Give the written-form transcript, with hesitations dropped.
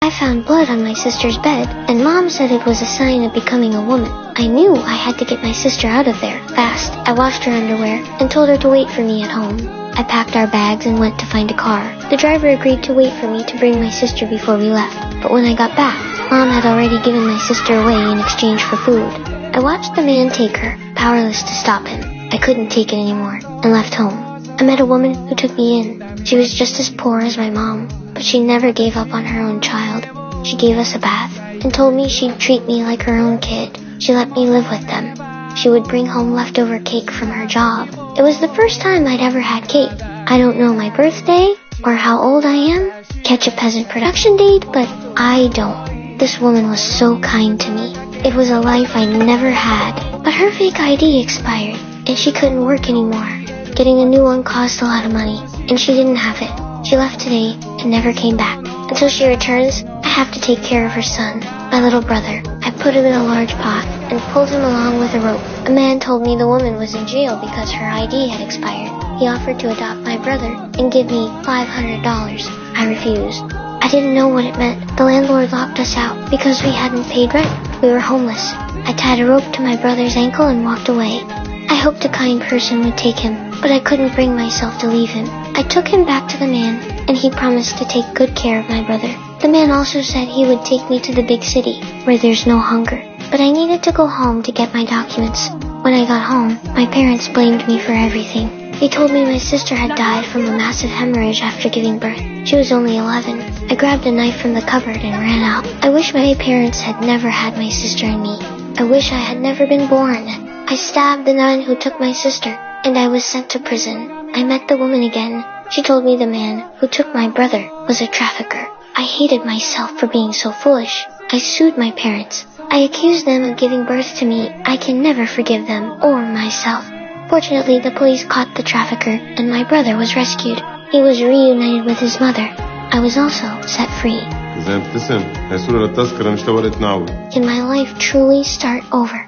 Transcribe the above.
I found blood on my sister's bed, and Mom said it was a sign of becoming a woman. I knew I had to get my sister out of there, fast. I washed her underwear and told her to wait for me at home. I packed our bags and went to find a car. The driver agreed to wait for me to bring my sister before we left, but when I got back, Mom had already given my sister away in exchange for food. I watched the man take her, powerless to stop him. I couldn't take it anymore, and left home. I met a woman who took me in. She was just as poor as my mom, but she never gave up on her own child. She gave us a bath, and told me she'd treat me like her own kid. She let me live with them. She would bring home leftover cake from her job. It was the first time I'd ever had cake. I don't know my birthday, or how old I am, Catch a Peasant production date, but I don't. This woman was so kind to me. It was a life I never had, but her fake ID expired, and she couldn't work anymore. Getting a new one cost a lot of money, and she didn't have it. She left today and never came back. Until she returns, I have to take care of her son, my little brother. I put him in a large pot and pulled him along with a rope. A man told me the woman was in jail because her ID had expired. He offered to adopt my brother and give me $500. I refused. I didn't know what it meant. The landlord locked us out because we hadn't paid rent. We were homeless. I tied a rope to my brother's ankle and walked away. I hoped a kind person would take him, but I couldn't bring myself to leave him. I took him back to the man, and he promised to take good care of my brother. The man also said he would take me to the big city, where there's no hunger. But I needed to go home to get my documents. When I got home, my parents blamed me for everything. They told me my sister had died from a massive hemorrhage after giving birth. She was only 11. I grabbed a knife from the cupboard and ran out. I wish my parents had never had my sister and me. I wish I had never been born. I stabbed the nun who took my sister, and I was sent to prison. I met the woman again. She told me the man who took my brother was a trafficker. I hated myself for being so foolish. I sued my parents. I accused them of giving birth to me. I can never forgive them or myself. Fortunately, the police caught the trafficker, and my brother was rescued. He was reunited with his mother. I was also set free. Can my life truly start over?